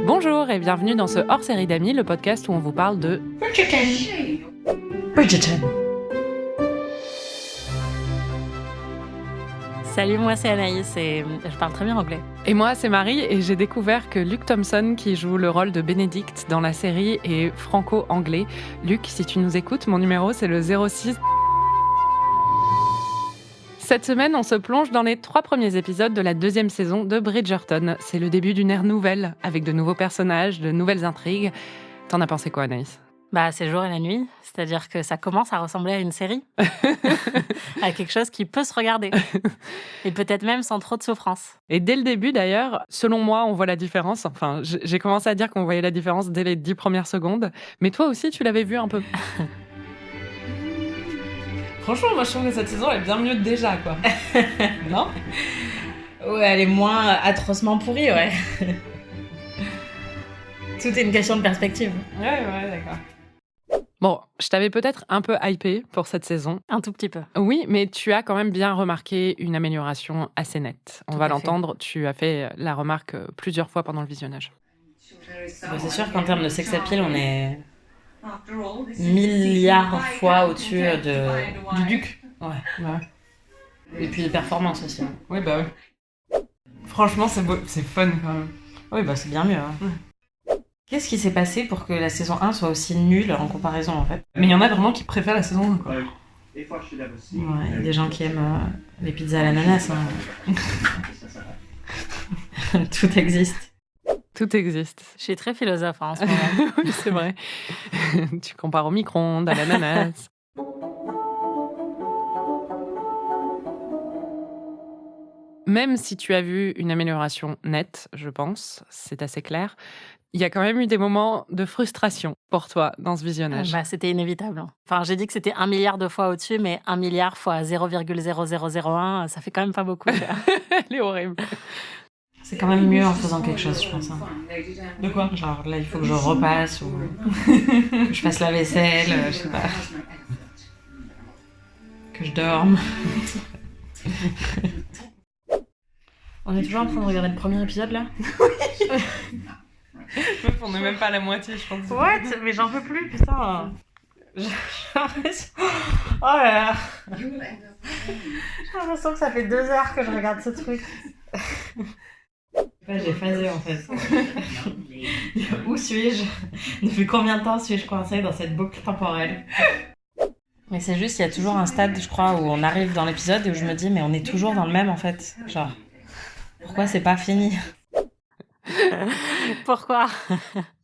Bonjour et bienvenue dans ce hors-série d'amis, le podcast où on vous parle de Bridgerton. Salut, moi c'est Anaïs et je parle très bien anglais. Et moi, c'est Marie, et j'ai découvert que Luke Thompson, qui joue le rôle de Benedict dans la série, est franco-anglais. Luke, si tu nous écoutes, mon numéro, c'est le 06. Cette semaine, on se plonge dans les 3 premiers épisodes de la 2e saison de Bridgerton. C'est le début d'une ère nouvelle, avec de nouveaux personnages, de nouvelles intrigues. T'en as pensé quoi, Anaïs ? C'est le jour et la nuit, c'est-à-dire que ça commence à ressembler à une série, à quelque chose qui peut se regarder, et peut-être même sans trop de souffrance. Et dès le début, d'ailleurs, selon moi, on voit la différence. Enfin, j'ai commencé à dire qu'on voyait la différence dès les 10 premières secondes. Mais toi aussi, tu l'avais vu un peu. Franchement, moi, je trouve que cette saison est bien mieux déjà, quoi. Non ? Ouais, elle est moins atrocement pourrie, ouais. Tout est une question de perspective. Ouais, d'accord. Bon, je t'avais peut-être un peu hypé pour cette saison. Un tout petit peu. Oui, mais tu as quand même bien remarqué une amélioration assez nette. On va l'entendre, tu as fait la remarque plusieurs fois pendant le visionnage. C'est sûr qu'en termes de sex appeal, on est milliards fois au-dessus du Duc. Ouais. Et puis de performance aussi. Oui, bah oui. Franchement, c'est beau, c'est fun quand même. Oui, c'est bien mieux. Qu'est-ce qui s'est passé pour que la saison 1 soit aussi nulle en comparaison, en fait ? Mais il y en a vraiment qui préfèrent la saison 1, quoi. Ouais, il y a des gens qui aiment les pizzas à l'ananas. Tout existe. Tout existe. Je suis très philosophe en ce moment. Oui, c'est vrai. Tu compares au micro-ondes, à l'ananas. Même si tu as vu une amélioration nette, je pense, c'est assez clair, il y a quand même eu des moments de frustration pour toi dans ce visionnage. C'était inévitable. Enfin, j'ai dit que c'était 1 milliard de fois au-dessus, mais 1 milliard fois 0,0001, ça fait quand même pas beaucoup. Elle est horrible. C'est quand même mieux en faisant quelque chose, je pense. De quoi ? Genre là, il faut que je repasse ou que je fasse la vaisselle, je sais pas. Que je dorme. On est toujours en train de regarder le premier épisode là ? On n'est même pas à la moitié, je pense. What ? Mais j'en peux plus, putain. J'ai l'impression... Oh là là. J'ai l'impression que ça fait 2 heures que je regarde ce truc. J'ai phasé en fait. Où suis-je ? Depuis combien de temps suis-je coincée dans cette boucle temporelle ? Mais c'est juste, il y a toujours un stade, je crois, où on arrive dans l'épisode et où je me dis, mais on est toujours dans le même en fait. Genre, pourquoi c'est pas fini ? Pourquoi ?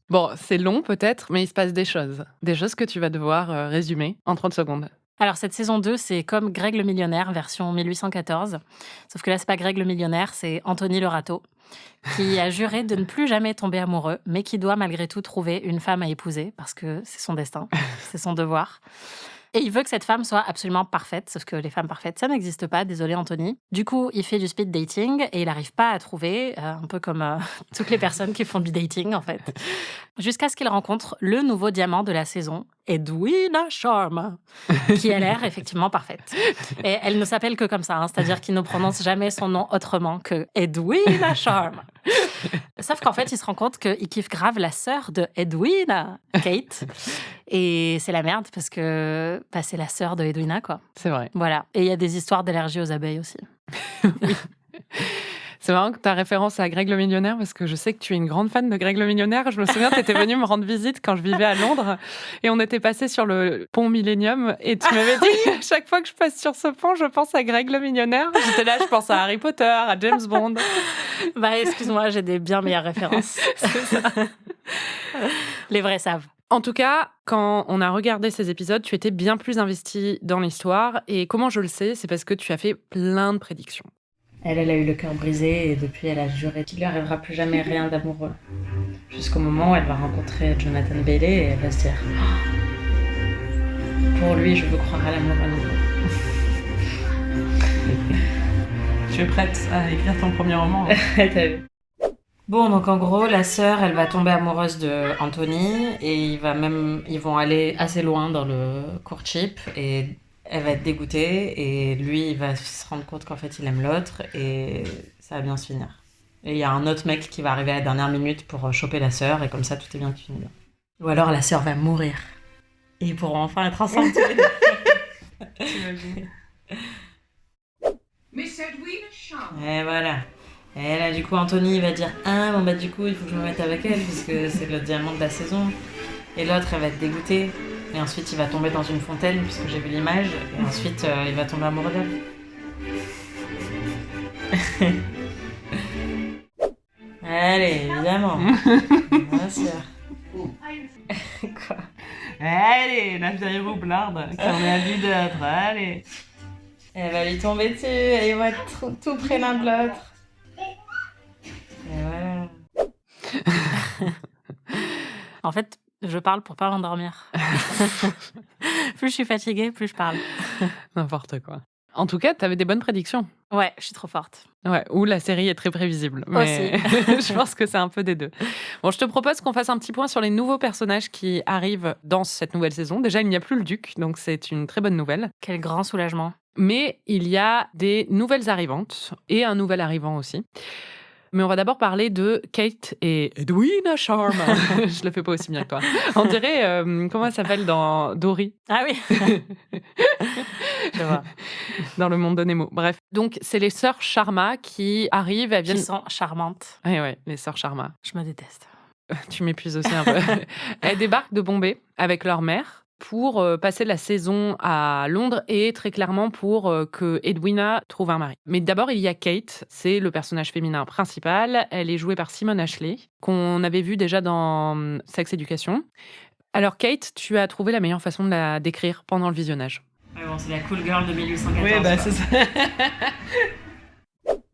Bon, c'est long peut-être, mais il se passe des choses. Des choses que tu vas devoir résumer en 30 secondes. Alors, cette saison 2, c'est comme Greg le millionnaire, version 1814. Sauf que là, c'est pas Greg le millionnaire, c'est Anthony le râteau, qui a juré de ne plus jamais tomber amoureux, mais qui doit malgré tout trouver une femme à épouser, parce que c'est son destin, c'est son devoir. Et il veut que cette femme soit absolument parfaite, sauf que les femmes parfaites, ça n'existe pas, désolé Anthony. Du coup, il fait du speed dating et il n'arrive pas à trouver, un peu comme toutes les personnes qui font du dating en fait. Jusqu'à ce qu'il rencontre le nouveau diamant de la saison, Edwina Sharma, qui a l'air effectivement parfaite. Et elle ne s'appelle que comme ça, c'est-à-dire qu'il ne prononce jamais son nom autrement que Edwina Sharma. Sauf qu'en fait, il se rend compte qu'il kiffe grave la sœur de Edwina, Kate. Et c'est la merde parce que c'est la sœur de Edwina, quoi. C'est vrai. Voilà. Et il y a des histoires d'allergie aux abeilles aussi. Oui. C'est marrant que tu as référence à Greg le millionnaire parce que je sais que tu es une grande fan de Greg le millionnaire. Je me souviens, tu étais venue me rendre visite quand je vivais à Londres et on était passé sur le pont Millennium et tu m'avais dit à chaque fois que je passe sur ce pont, je pense à Greg le millionnaire. J'étais là, je pense à Harry Potter, à James Bond. Excuse-moi, j'ai des bien meilleures références. C'est ça. Les vrais savent. En tout cas, quand on a regardé ces épisodes, tu étais bien plus investie dans l'histoire. Et comment je le sais ? C'est parce que tu as fait plein de prédictions. Elle a eu le cœur brisé et depuis elle a juré qu'il lui arrivera plus jamais rien d'amoureux. Jusqu'au moment où elle va rencontrer Jonathan Bailey et elle va se dire « Pour lui, je veux croire à l'amour à nouveau. » Tu es prête à écrire ton premier roman ? T'as vu ? Bon, donc en gros, la sœur, elle va tomber amoureuse de Anthony et ils vont aller assez loin dans le courtship et elle va être dégoûtée et lui, il va se rendre compte qu'en fait, il aime l'autre et ça va bien se finir. Et il y a un autre mec qui va arriver à la dernière minute pour choper la sœur, et comme ça, tout est bien qui finit bien. Ou alors la sœur va mourir. Et ils pourront enfin être ensemble tous les deux. T'imagines. Miss Edwina Sharma. Et voilà. Et là, du coup, Anthony va dire ah, bon, bah, du coup, il faut que je me mette avec elle, parce que c'est le diamant de la saison. Et l'autre, elle va être dégoûtée. Et ensuite, il va tomber dans une fontaine, puisque j'ai vu l'image. Et ensuite, il va tomber amoureux d'elle. Allez, évidemment. Bien sûr. Quoi? Allez, la vieille roublarde qui en est à lui d'autre. Allez. Elle va lui tomber dessus et ils vont être tout près l'un de l'autre. Et voilà. En fait, je parle pour pas m'endormir. Plus je suis fatiguée, plus je parle. N'importe quoi. En tout cas, t'avais des bonnes prédictions. Ouais, je suis trop forte. Ouais, ou la série est très prévisible. Mais je pense que c'est un peu des deux. Bon, je te propose qu'on fasse un petit point sur les nouveaux personnages qui arrivent dans cette nouvelle saison. Déjà, il n'y a plus le duc, donc c'est une très bonne nouvelle. Quel grand soulagement. Mais il y a des nouvelles arrivantes et un nouvel arrivant aussi. Mais on va d'abord parler de Kate et Edwina Sharma. Je le fais pas aussi bien que toi. On dirait, comment elle s'appelle dans Dory? Ah oui. Je vois. Dans le monde de Nemo. Bref. Donc, c'est les sœurs Sharma qui arrivent. Elles viennent... Qui sont charmantes. Ouais, les sœurs Sharma. Je me déteste. Tu m'épuises aussi un peu. Elles débarquent de Bombay avec leur mère pour passer la saison à Londres et très clairement pour que Edwina trouve un mari. Mais d'abord, il y a Kate, c'est le personnage féminin principal. Elle est jouée par Simone Ashley, qu'on avait vu déjà dans Sex Education. Alors Kate, tu as trouvé la meilleure façon de la décrire pendant le visionnage. Ouais, bon, c'est la cool girl de 1814. Oui, bah quoi. c'est ça.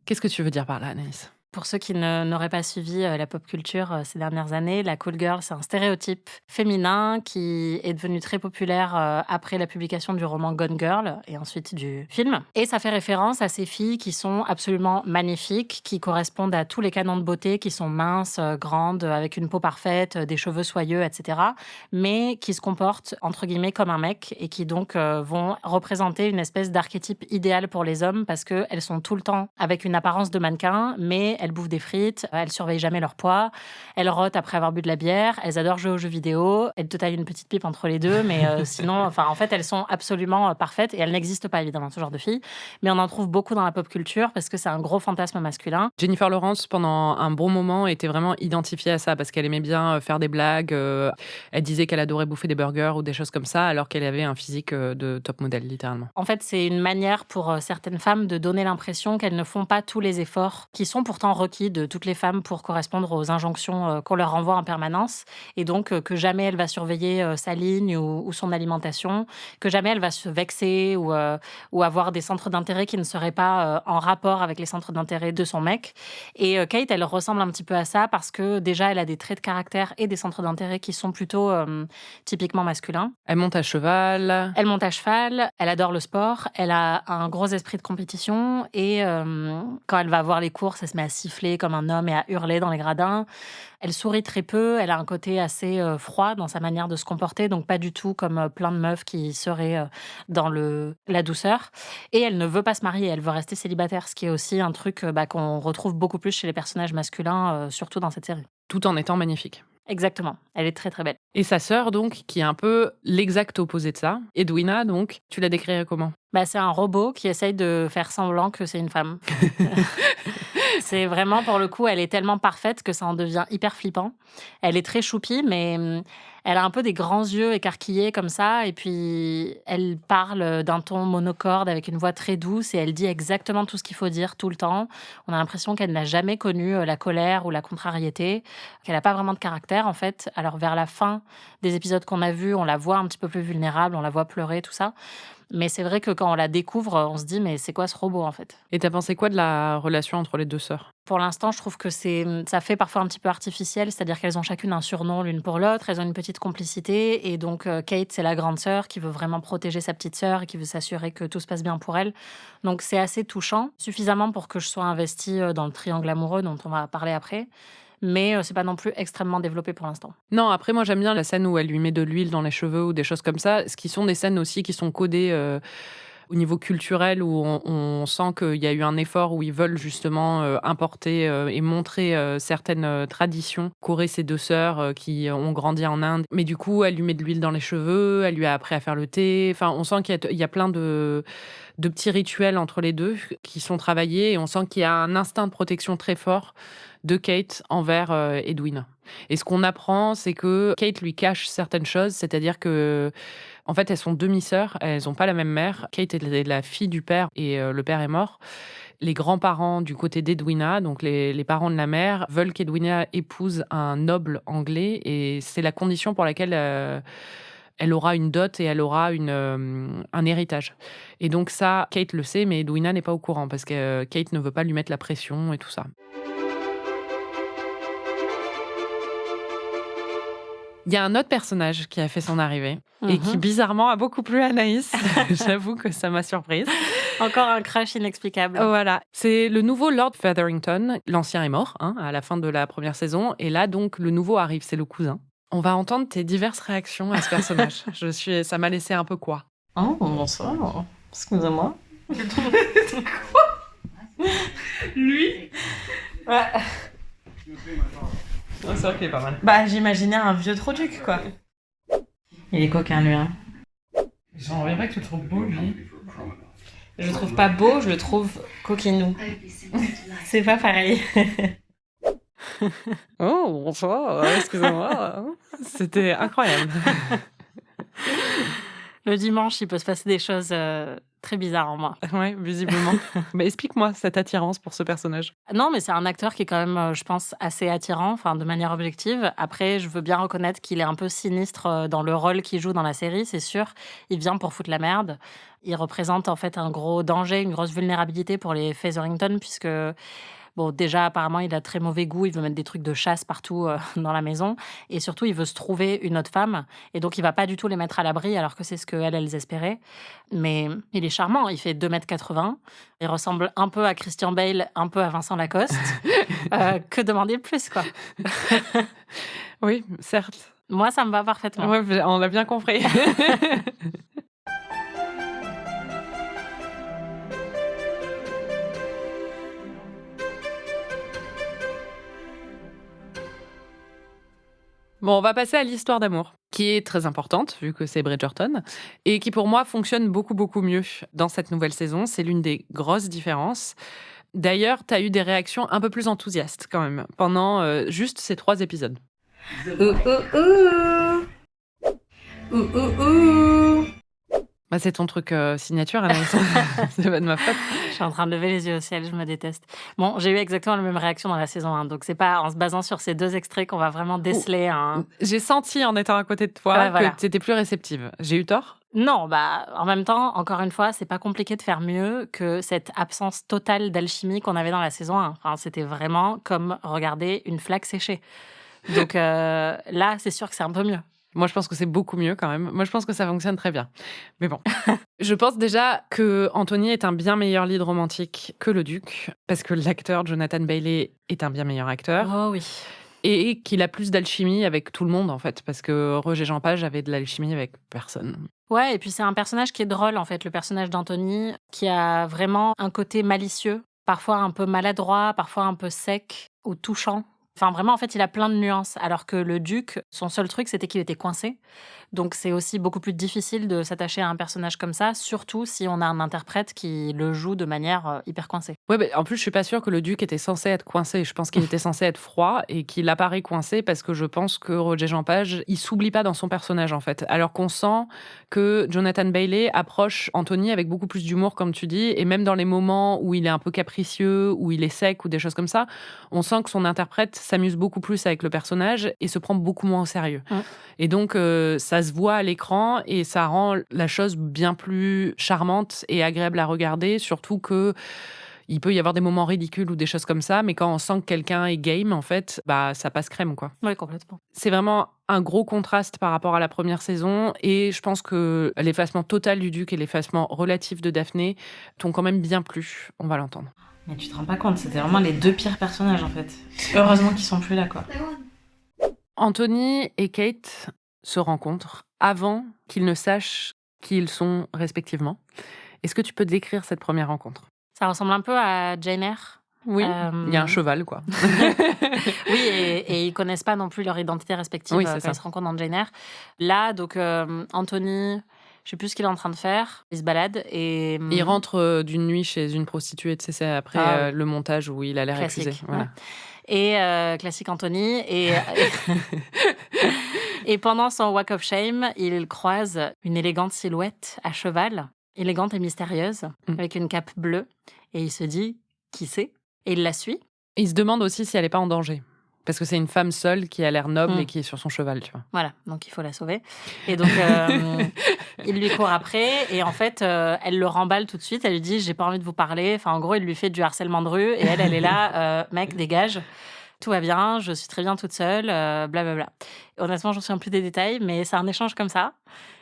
Qu'est-ce que tu veux dire par là, Anaïs? Pour ceux qui n'auraient pas suivi la pop culture ces dernières années, la cool girl, c'est un stéréotype féminin qui est devenu très populaire après la publication du roman Gone Girl et ensuite du film. Et ça fait référence à ces filles qui sont absolument magnifiques, qui correspondent à tous les canons de beauté, qui sont minces, grandes, avec une peau parfaite, des cheveux soyeux, etc. Mais qui se comportent, entre guillemets, comme un mec et qui donc vont représenter une espèce d'archétype idéal pour les hommes parce qu'elles sont tout le temps avec une apparence de mannequin, mais elles bouffent des frites, elles surveillent jamais leur poids, elles rotent après avoir bu de la bière, elles adorent jouer aux jeux vidéo, elles te taillent une petite pipe entre les deux, mais sinon, en fait, elles sont absolument parfaites et elles n'existent pas, évidemment, ce genre de filles. Mais on en trouve beaucoup dans la pop culture parce que c'est un gros fantasme masculin. Jennifer Lawrence, pendant un bon moment, était vraiment identifiée à ça parce qu'elle aimait bien faire des blagues. Elle disait qu'elle adorait bouffer des burgers ou des choses comme ça, alors qu'elle avait un physique de top modèle, littéralement. En fait, c'est une manière pour certaines femmes de donner l'impression qu'elles ne font pas tous les efforts qui sont pourtant requis de toutes les femmes pour correspondre aux injonctions qu'on leur renvoie en permanence. Et donc, que jamais elle va surveiller sa ligne ou son alimentation, que jamais elle va se vexer ou avoir des centres d'intérêt qui ne seraient pas en rapport avec les centres d'intérêt de son mec. Et Kate, elle ressemble un petit peu à ça parce que déjà, elle a des traits de caractère et des centres d'intérêt qui sont plutôt typiquement masculins. Elle monte à cheval. Elle monte à cheval, elle adore le sport, elle a un gros esprit de compétition et quand elle va voir les courses, elle se met à siffler comme un homme et à hurler dans les gradins. Elle sourit très peu, elle a un côté assez froid dans sa manière de se comporter, donc pas du tout comme plein de meufs qui seraient dans la douceur. Et elle ne veut pas se marier, elle veut rester célibataire, ce qui est aussi un truc qu'on retrouve beaucoup plus chez les personnages masculins, surtout dans cette série. Tout en étant magnifique. Exactement, elle est très très belle. Et sa sœur, donc, qui est un peu l'exact opposé de ça, Edwina, donc, tu la décrirais comment? C'est un robot qui essaye de faire semblant que c'est une femme. C'est vraiment, pour le coup, elle est tellement parfaite que ça en devient hyper flippant. Elle est très choupie, mais elle a un peu des grands yeux écarquillés comme ça. Et puis, elle parle d'un ton monocorde avec une voix très douce et elle dit exactement tout ce qu'il faut dire tout le temps. On a l'impression qu'elle n'a jamais connu la colère ou la contrariété, qu'elle n'a pas vraiment de caractère, en fait. Alors, vers la fin des épisodes qu'on a vus, on la voit un petit peu plus vulnérable, on la voit pleurer, tout ça. Mais c'est vrai que quand on la découvre, on se dit, mais c'est quoi ce robot, en fait? Et t'as pensé quoi de la relation entre les deux sœurs? Pour l'instant, je trouve que ça fait parfois un petit peu artificiel, c'est-à-dire qu'elles ont chacune un surnom l'une pour l'autre, elles ont une petite complicité, et donc Kate, c'est la grande sœur qui veut vraiment protéger sa petite sœur et qui veut s'assurer que tout se passe bien pour elle. Donc c'est assez touchant, suffisamment pour que je sois investie dans le triangle amoureux dont on va parler après. Mais c'est pas non plus extrêmement développé pour l'instant. Non, après, moi, j'aime bien la scène où elle lui met de l'huile dans les cheveux ou des choses comme ça, ce qui sont des scènes aussi qui sont codées au niveau culturel, où on sent qu'il y a eu un effort, où ils veulent justement importer et montrer certaines traditions qu'auraient ces deux sœurs qui ont grandi en Inde. Mais du coup, elle lui met de l'huile dans les cheveux, elle lui a appris à faire le thé. Enfin, on sent qu'il y a plein de petits rituels entre les deux qui sont travaillés, et on sent qu'il y a un instinct de protection très fort de Kate envers Edwin. Et ce qu'on apprend, c'est que Kate lui cache certaines choses, c'est-à-dire que, en fait, elles sont demi-sœurs, elles n'ont pas la même mère. Kate est la fille du père et le père est mort. Les grands-parents du côté d'Edwina, donc les parents de la mère, veulent qu'Edwina épouse un noble anglais, et c'est la condition pour laquelle elle aura une dot et elle aura un héritage. Et donc ça, Kate le sait, mais Edwina n'est pas au courant parce que Kate ne veut pas lui mettre la pression et tout ça. Il y a un autre personnage qui a fait son arrivée et qui, bizarrement, a beaucoup plu à Anaïs. J'avoue que ça m'a surprise. Encore un crush inexplicable. Voilà. C'est le nouveau Lord Featherington. L'ancien est mort à la fin de la première saison. Et là, donc, le nouveau arrive. C'est le cousin. On va entendre tes diverses réactions à ce personnage. Ça m'a laissé un peu quoi. Oh, bonsoir. Excusez-moi. Quoi? Lui? Ouais. C'est vrai qu'il est pas mal. Bah, j'imaginais un vieux troduc, quoi. Il est coquin, lui, hein. J'aimerais pas que tu le trouves beau, lui. Je le trouve pas beau, je le trouve coquinou. C'est pas pareil. Oh, bonsoir, excusez-moi. C'était incroyable. Le dimanche, il peut se passer des choses très bizarres en moi. Oui, visiblement. Mais explique-moi cette attirance pour ce personnage. Non, mais c'est un acteur qui est quand même, je pense, assez attirant, enfin, de manière objective. Après, je veux bien reconnaître qu'il est un peu sinistre dans le rôle qu'il joue dans la série, c'est sûr. Il vient pour foutre la merde. Il représente en fait un gros danger, une grosse vulnérabilité pour les Featherington, puisque... Bon, déjà, apparemment, il a très mauvais goût. Il veut mettre des trucs de chasse partout dans la maison. Et surtout, il veut se trouver une autre femme. Et donc, il va pas du tout les mettre à l'abri, alors que c'est ce qu'elles espéraient. Mais il est charmant. Il fait 2,80 m. Il ressemble un peu à Christian Bale, un peu à Vincent Lacoste. Que demander de plus, quoi. Oui, certes. Moi, ça me va parfaitement. Ouais, on l'a bien compris. Bon, on va passer à l'histoire d'amour, qui est très importante, vu que c'est Bridgerton, et qui pour moi fonctionne beaucoup, beaucoup mieux dans cette nouvelle saison. C'est l'une des grosses différences. D'ailleurs, tu as eu des réactions un peu plus enthousiastes quand même, pendant juste ces 3 épisodes. Bah, c'est ton truc signature, Anaïs. C'est pas de ma faute. Je suis en train de lever les yeux au ciel, je me déteste. Bon, j'ai eu exactement la même réaction dans la saison 1, donc c'est pas en se basant sur ces 2 extraits qu'on va vraiment déceler un... J'ai senti en étant à côté de toi voilà. que tu étais plus réceptive. J'ai eu tort? Non, bah en même temps, encore une fois, c'est pas compliqué de faire mieux que cette absence totale d'alchimie qu'on avait dans la saison 1. Enfin, c'était vraiment comme regarder une flaque séchée. Donc là, c'est sûr que c'est un peu mieux. Moi, je pense que c'est beaucoup mieux quand même. Moi, je pense que ça fonctionne très bien. Mais bon. Je pense déjà que Anthony est un bien meilleur lead romantique que le duc, parce que l'acteur Jonathan Bailey est un bien meilleur acteur. Oh oui. Et qu'il a plus d'alchimie avec tout le monde, en fait, parce que Roger Jean Page avait de l'alchimie avec personne. Ouais, et puis c'est un personnage qui est drôle, en fait, le personnage d'Anthony, qui a vraiment un côté malicieux, parfois un peu maladroit, parfois un peu sec ou touchant. Enfin, vraiment, en fait, il a plein de nuances. Alors que le duc, son seul truc, c'était qu'il était coincé. Donc, c'est aussi beaucoup plus difficile de s'attacher à un personnage comme ça, surtout si on a un interprète qui le joue de manière hyper coincée. Ouais, bah, en plus, je suis pas sûre que le duc était censé être coincé. Je pense qu'il était censé être froid et qu'il apparaît coincé parce que je pense que Roger Jean Page, il s'oublie pas dans son personnage, en fait. Alors qu'on sent que Jonathan Bailey approche Anthony avec beaucoup plus d'humour, comme tu dis, et même dans les moments où il est un peu capricieux, où il est sec ou des choses comme ça, on sent que son interprète s'amuse beaucoup plus avec le personnage et se prend beaucoup moins au sérieux. Et donc, ça se voit à l'écran et ça rend la chose bien plus charmante et agréable à regarder, surtout que il peut y avoir des moments ridicules ou des choses comme ça, mais quand on sent que quelqu'un est game, en fait, bah, ça passe crème, quoi. Oui, complètement. C'est vraiment un gros contraste par rapport à la première saison et je pense que l'effacement total du duc et l'effacement relatif de Daphné t'ont quand même bien plu. On va l'entendre. Mais tu te rends pas compte, c'était vraiment les 2 pires personnages, en fait. Heureusement qu'ils sont plus là, quoi. Anthony et Kate se rencontrent avant qu'ils ne sachent qui ils sont respectivement. Est-ce que tu peux décrire cette première rencontre ? Ça ressemble un peu à Jane Eyre. Oui, il y a un cheval, quoi. Oui, et ils connaissent pas non plus leur identité respective Oui, quand c'est ça. ils se rencontrent dans Jane Eyre. Là, donc, Anthony, je sais plus ce qu'il est en train de faire. Il se balade et... Il rentre d'une nuit chez une prostituée, tu sais, c'est après Ah oui. le montage où il a l'air Classique, accusé. Voilà. Et classique Anthony. Et pendant son walk of shame, il croise une élégante silhouette à cheval, élégante et mystérieuse, avec une cape bleue. Et il se dit, qui c'est ? Et il la suit. Et il se demande aussi si elle n'est pas en danger. Parce que c'est une femme seule qui a l'air noble et qui est sur son cheval, tu vois. Voilà, donc il faut la sauver. Et donc, il lui court après. Et en fait, elle le remballe tout de suite. Elle lui dit, j'ai pas envie de vous parler. Enfin, en gros, il lui fait du harcèlement de rue. Et elle est là, mec, dégage. Tout va bien, je suis très bien toute seule, blablabla. Honnêtement, je ne me souviens plus des détails, mais c'est un échange comme ça.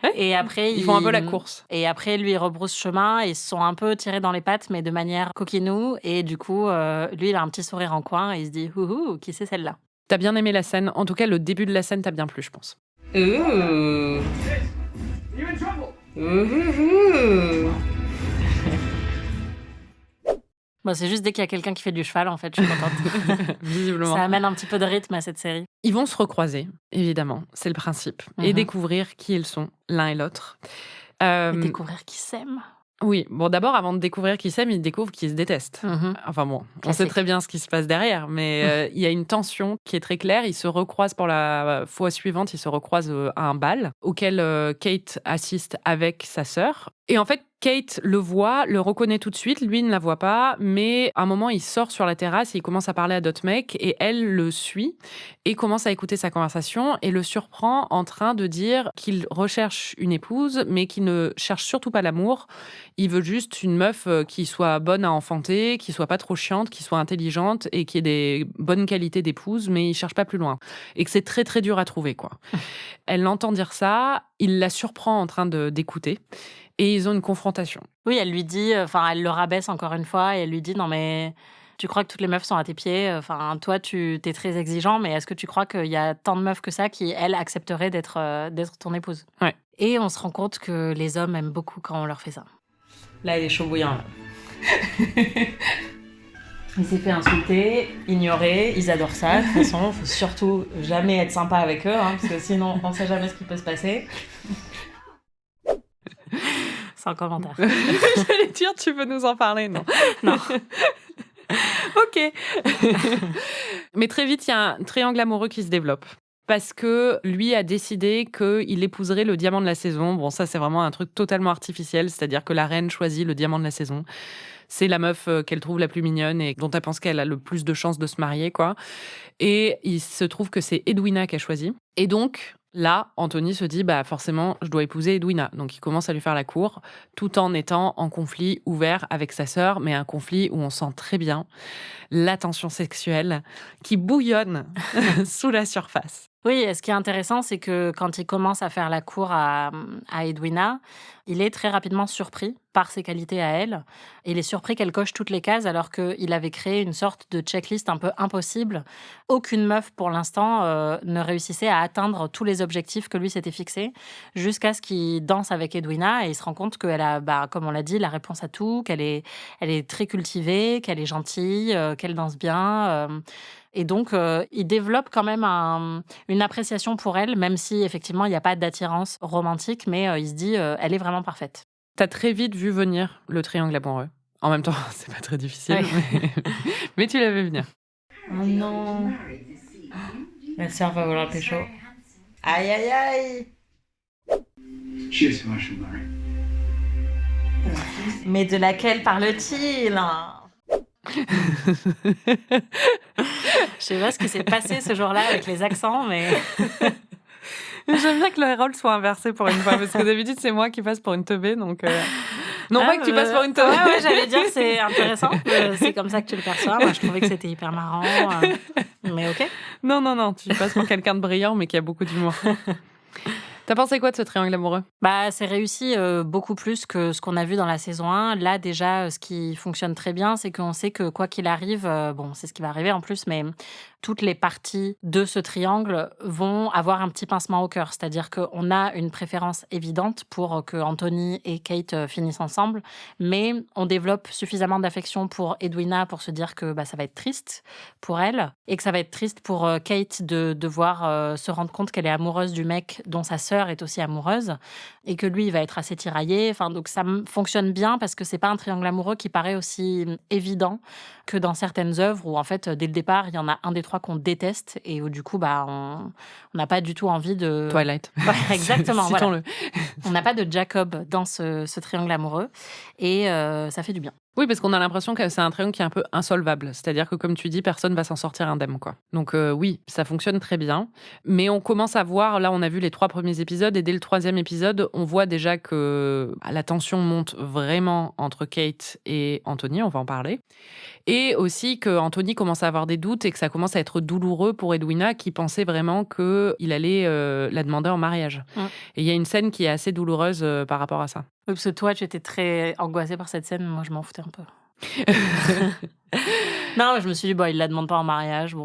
Ouais. Et après, Ils font un peu la course. Et après, lui, il rebrousse chemin et ils se sont un peu tirés dans les pattes, mais de manière coquinou. Et du coup, lui, il a un petit sourire en coin et il se dit, houhou, qui c'est celle-là ? T'as bien aimé la scène. En tout cas, le début de la scène t'a bien plu, je pense. Bon, c'est juste dès qu'il y a quelqu'un qui fait du cheval, en fait, je suis contente. Visiblement. Ça amène un petit peu de rythme à cette série. Ils vont se recroiser, évidemment, c'est le principe. Et découvrir qui ils sont, l'un et l'autre. Et découvrir qui s'aiment. Oui, bon, d'abord, avant de découvrir qui s'aiment, ils découvrent qu'ils se détestent. Enfin bon, on sait très bien ce qui se passe derrière, mais il y a une tension qui est très claire. Ils se recroisent pour la fois suivante, ils se recroisent à un bal auquel Kate assiste avec sa sœur. Et en fait, Kate le voit, le reconnaît tout de suite, lui ne la voit pas, mais à un moment, il sort sur la terrasse et il commence à parler à d'autres mecs et elle le suit et commence à écouter sa conversation et le surprend en train de dire qu'il recherche une épouse, mais qu'il ne cherche surtout pas l'amour. Il veut juste une meuf qui soit bonne à enfanter, qui soit pas trop chiante, qui soit intelligente et qui ait des bonnes qualités d'épouse, mais il cherche pas plus loin. Et que c'est très très dur à trouver, quoi. Elle l'entend dire ça, il la surprend en train d'écouter. Et ils ont une confrontation. Oui, elle lui dit, elle le rabaisse encore une fois, et elle lui dit, non mais tu crois que toutes les meufs sont à tes pieds, enfin toi tu t'es très exigeant, mais est-ce que tu crois qu'il y a tant de meufs que ça qui, elles, accepteraient d'être ton épouse ? Ouais. Et on se rend compte que les hommes aiment beaucoup quand on leur fait ça. Là, il est chaud bouillant. Il s'est fait insulter, ignorer, ils adorent ça. De toute façon, il faut surtout jamais être sympa avec eux, parce que sinon on ne sait jamais ce qui peut se passer. Sans commentaire. J'allais dire, tu veux nous en parler, non ? Non. Ok. Mais très vite, il y a un triangle amoureux qui se développe. Parce que lui a décidé qu'il épouserait le diamant de la saison. Bon, ça, c'est vraiment un truc totalement artificiel. C'est-à-dire que la reine choisit le diamant de la saison. C'est la meuf qu'elle trouve la plus mignonne et dont elle pense qu'elle a le plus de chances de se marier, quoi. Et il se trouve que c'est Edwina qui a choisi. Et donc, là, Anthony se dit, forcément, je dois épouser Edwina. Donc, il commence à lui faire la cour, tout en étant en conflit ouvert avec sa sœur, mais un conflit où on sent très bien la tension sexuelle qui bouillonne sous la surface. Oui, et ce qui est intéressant, c'est que quand il commence à faire la cour à Edwina, il est très rapidement surpris par ses qualités à elle. Et il est surpris qu'elle coche toutes les cases alors qu'il avait créé une sorte de checklist un peu impossible. Aucune meuf, pour l'instant, ne réussissait à atteindre tous les objectifs que lui s'était fixés jusqu'à ce qu'il danse avec Edwina et il se rend compte qu'elle a, comme on l'a dit, la réponse à tout, elle est très cultivée, qu'elle est gentille, qu'elle danse bien. Et donc, il développe quand même une appréciation pour elle, même si, effectivement, il n'y a pas d'attirance romantique, mais il se dit, elle est vraiment parfaite. T'as très vite vu venir le triangle amoureux. En même temps, c'est pas très difficile, mais tu l'avais venir. Oh non. La sœur va vouloir le pécho. Aïe, aïe, aïe. Mais de laquelle parle-t-il ? Je sais pas ce qui s'est passé ce jour-là avec les accents, mais... J'aime bien que le rôle soit inversé pour une fois, parce que d'habitude, c'est moi qui passe pour une teubée, donc... Non, pas que tu passes pour une teubée. Ouais, j'allais dire, c'est intéressant. C'est comme ça que tu le perçois. Moi, je trouvais que c'était hyper marrant. Mais ok. Non, tu passes pour quelqu'un de brillant, mais qui a beaucoup d'humour. T'as pensé quoi de ce triangle amoureux ? C'est réussi beaucoup plus que ce qu'on a vu dans la saison 1. Là, déjà, ce qui fonctionne très bien, c'est qu'on sait que quoi qu'il arrive, c'est ce qui va arriver en plus, mais toutes les parties de ce triangle vont avoir un petit pincement au cœur. C'est-à-dire qu'on a une préférence évidente pour que Anthony et Kate finissent ensemble, mais on développe suffisamment d'affection pour Edwina pour se dire que ça va être triste pour elle et que ça va être triste pour Kate de devoir se rendre compte qu'elle est amoureuse du mec dont sa sœur est aussi amoureuse et que lui, il va être assez tiraillé. Enfin, donc ça fonctionne bien parce que c'est pas un triangle amoureux qui paraît aussi évident que dans certaines œuvres où en fait, dès le départ, il y en a un des trois qu'on déteste et où du coup, on n'a pas du tout envie de... Twilight. Ouais, exactement, voilà. Citons-le. On n'a pas de Jacob dans ce triangle amoureux et ça fait du bien. Oui, parce qu'on a l'impression que c'est un triangle qui est un peu insolvable. C'est-à-dire que, comme tu dis, personne va s'en sortir indemne, quoi. Donc oui, ça fonctionne très bien. Mais on commence à voir, là, on a vu les 3 premiers épisodes, et dès le 3e épisode, on voit déjà que la tension monte vraiment entre Kate et Anthony, on va en parler. Et aussi que Anthony commence à avoir des doutes et que ça commence à être douloureux pour Edwina, qui pensait vraiment qu'il allait la demander en mariage. Et il y a une scène qui est assez douloureuse par rapport à ça. Oui, parce que toi, tu étais très angoissée par cette scène. Moi, je m'en foutais un peu. Non, je me suis dit, il la demande pas en mariage.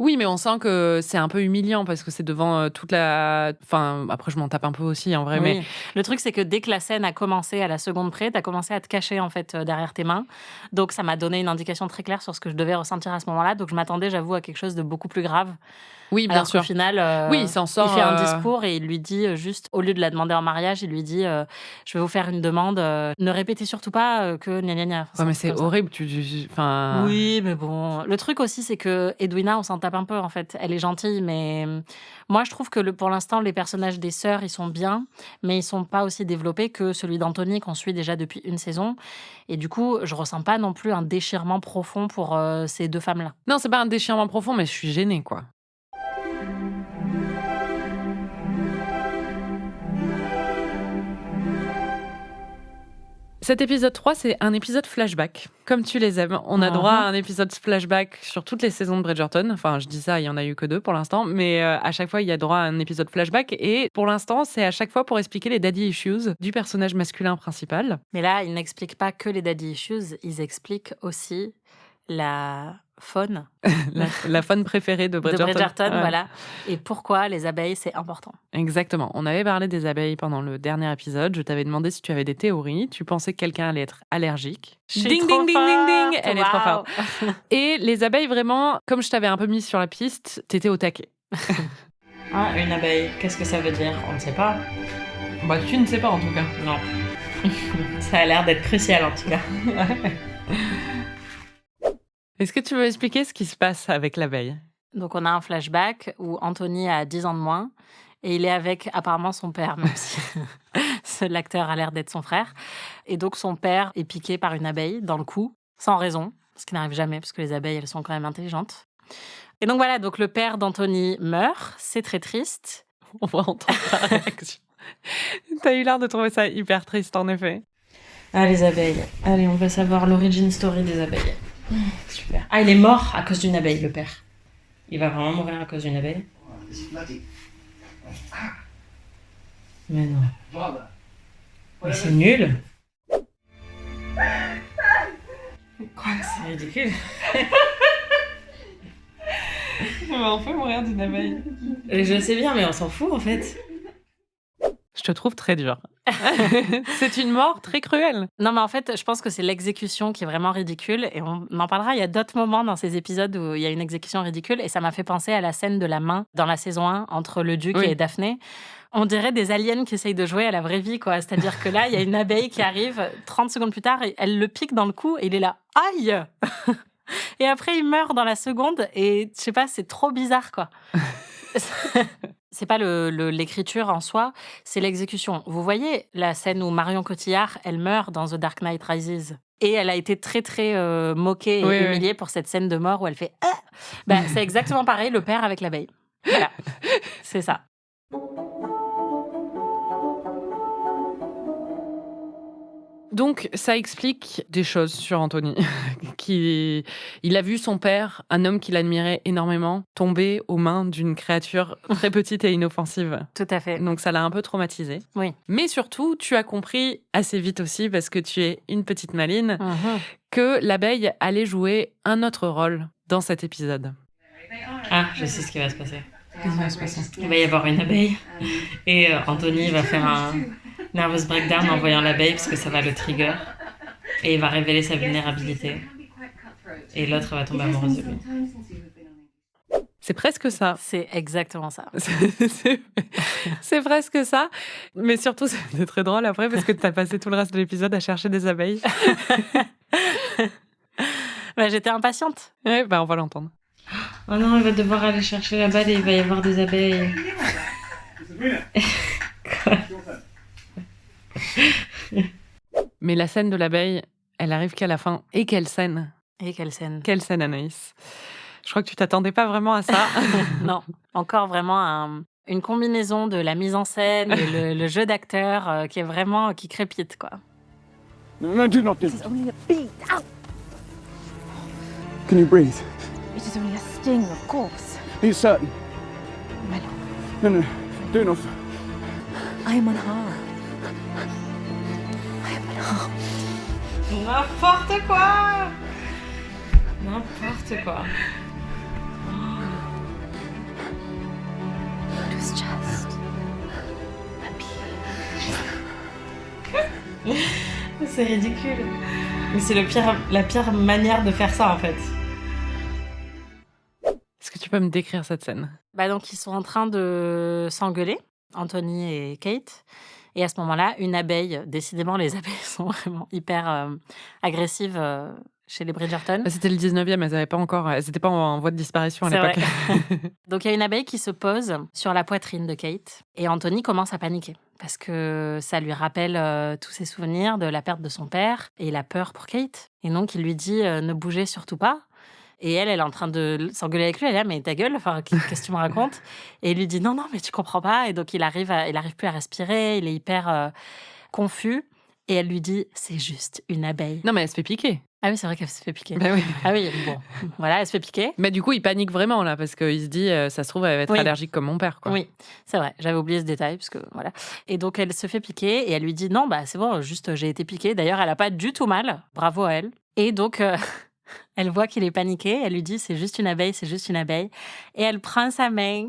Oui, mais on sent que c'est un peu humiliant parce que c'est devant toute la... Enfin, après, je m'en tape un peu aussi, en vrai. Oui. Mais le truc, c'est que dès que la scène a commencé à la seconde près, t'as commencé à te cacher, en fait, derrière tes mains. Donc, ça m'a donné une indication très claire sur ce que je devais ressentir à ce moment-là. Donc, je m'attendais, j'avoue, à quelque chose de beaucoup plus grave. oui, bien sûr. Au final, Oui, il s'en sort. Il fait un discours et il lui dit juste, au lieu de la demander en mariage, il lui dit je vais vous faire une demande, ne répétez surtout pas que gna gna gna. Ouais, mais c'est horrible. Enfin... Oui, mais bon. Le truc aussi, c'est que Edwina, on s'en tape un peu, en fait. Elle est gentille, mais moi, je trouve que pour l'instant, les personnages des sœurs, ils sont bien, mais ils sont pas aussi développés que celui d'Anthony qu'on suit déjà depuis une saison. Et du coup, je ressens pas non plus un déchirement profond pour ces 2 femmes-là. Non, c'est pas un déchirement profond, mais je suis gênée, quoi. Cet épisode 3, c'est un épisode flashback, comme tu les aimes. On a droit à un épisode flashback sur toutes les saisons de Bridgerton. Enfin, je dis ça, il y en a eu que 2 pour l'instant, mais à chaque fois, il y a droit à un épisode flashback. Et pour l'instant, c'est à chaque fois pour expliquer les daddy issues du personnage masculin principal. Mais là, ils n'expliquent pas que les daddy issues, ils expliquent aussi la faune. la faune préférée de Bridgerton. Ouais. Voilà. Et pourquoi les abeilles, c'est important. Exactement. On avait parlé des abeilles pendant le dernier épisode. Je t'avais demandé si tu avais des théories. Tu pensais que quelqu'un allait être allergique. Ding, ding, ding, ding. Elle est trop forte. Et les abeilles, vraiment, comme je t'avais un peu mis sur la piste, t'étais au taquet. Une abeille, qu'est-ce que ça veut dire? On ne sait pas. Tu ne sais pas en tout cas. Non. Ça a l'air d'être crucial en tout cas. Est-ce que tu veux expliquer ce qui se passe avec l'abeille? Donc, on a un flashback où Anthony a 10 ans de moins et il est avec apparemment son père, même si l'acteur a l'air d'être son frère. Et donc, son père est piqué par une abeille dans le cou, sans raison, ce qui n'arrive jamais parce que les abeilles, elles sont quand même intelligentes. Et donc, voilà, donc le père d'Anthony meurt, c'est très triste. On va entendre ta réaction. T'as eu l'air de trouver ça hyper triste, en effet. Ah, les abeilles. Allez, on va savoir l'origin story des abeilles. Super. Ah, il est mort à cause d'une abeille, le père. Il va vraiment mourir à cause d'une abeille? Mais non. Mais c'est nul. Quoi? C'est ridicule. On peut mourir d'une abeille. Je sais bien, mais on s'en fout en fait. Je te trouve très dur. C'est une mort très cruelle. Non, mais en fait, je pense que c'est l'exécution qui est vraiment ridicule. Et on en parlera. Il y a d'autres moments dans ces épisodes où il y a une exécution ridicule. Et ça m'a fait penser à la scène de la main dans la saison 1 entre le duc et Daphné. On dirait des aliens qui essayent de jouer à la vraie vie, quoi. C'est-à-dire que là, il y a une abeille qui arrive 30 secondes plus tard et elle le pique dans le cou et il est là. Aïe! Et après, il meurt dans la seconde. Et je sais pas, c'est trop bizarre, quoi. C'est pas l'écriture en soi, c'est l'exécution. Vous voyez la scène où Marion Cotillard, elle meurt dans The Dark Knight Rises. Et elle a été très, très moquée et humiliée pour cette scène de mort où elle fait « C'est exactement pareil, le père avec l'abeille. Voilà, c'est ça. Donc, ça explique des choses sur Anthony. Il a vu son père, un homme qu'il admirait énormément, tomber aux mains d'une créature très petite et inoffensive. Tout à fait. Donc, ça l'a un peu traumatisé. Oui. Mais surtout, tu as compris assez vite aussi, parce que tu es une petite maline, que l'abeille allait jouer un autre rôle dans cet épisode. Ah, je sais ce qui va se passer. Qu'est-ce qui va se passer? Il va y avoir une abeille et Anthony va faire un nervous breakdown en voyant l'abeille parce que ça va le trigger et il va révéler sa vulnérabilité et l'autre va tomber amoureuse de lui. C'est presque ça. C'est exactement ça. C'est presque ça. Mais surtout, c'est très drôle après parce que tu as passé tout le reste de l'épisode à chercher des abeilles. Bah, j'étais impatiente. Ouais, on va l'entendre. Oh non, il va devoir aller chercher la balle et il va y avoir des abeilles. Mais la scène de l'abeille, elle arrive qu'à la fin. Et quelle scène! Et quelle scène! Quelle scène, Anaïs! Je crois que tu t'attendais pas vraiment à ça. Non, encore vraiment une combinaison de la mise en scène et le jeu d'acteur qui est vraiment qui crépite, quoi. No, do not do This is only a beat. Ow! Can you breathe? It is only a sting, of course. Are you certain? My lord, No, do not. I am unharmed. I am unharmed. N'importe quoi! N'importe quoi. It was just a bee. C'est ridicule. Mais c'est la pire manière de faire ça en fait. Est-ce que tu peux me décrire cette scène? Bah donc ils sont en train de s'engueuler, Anthony et Kate. Et à ce moment-là, une abeille, décidément les abeilles sont vraiment hyper agressives chez les Bridgerton. C'était le 19e, elles n'étaient pas en voie de disparition à C'est l'époque. Donc il y a une abeille qui se pose sur la poitrine de Kate et Anthony commence à paniquer parce que ça lui rappelle tous ses souvenirs de la perte de son père et il a peur pour Kate. Et donc il lui dit ne bougez surtout pas. Et elle est en train de s'engueuler avec lui. Elle est là, mais ta gueule, enfin, qu'est-ce que tu me racontes? Et il lui dit non, mais tu comprends pas. Et donc il arrive plus à respirer. Il est hyper confus. Et elle lui dit c'est juste une abeille. Non, mais elle se fait piquer. Ah oui, c'est vrai qu'elle se fait piquer. Ben oui. Ah oui, bon, voilà, elle se fait piquer. Mais du coup, il panique vraiment là parce qu'il se dit ça se trouve, elle va être Oui. allergique comme mon père, quoi. Oui, c'est vrai. J'avais oublié ce détail parce que voilà. Et donc elle se fait piquer et elle lui dit non, bah c'est bon, juste j'ai été piquée. D'ailleurs, elle a pas du tout mal. Bravo à elle. Et donc elle voit qu'il est paniqué. Elle lui dit c'est juste une abeille, c'est juste une abeille. Et elle prend sa main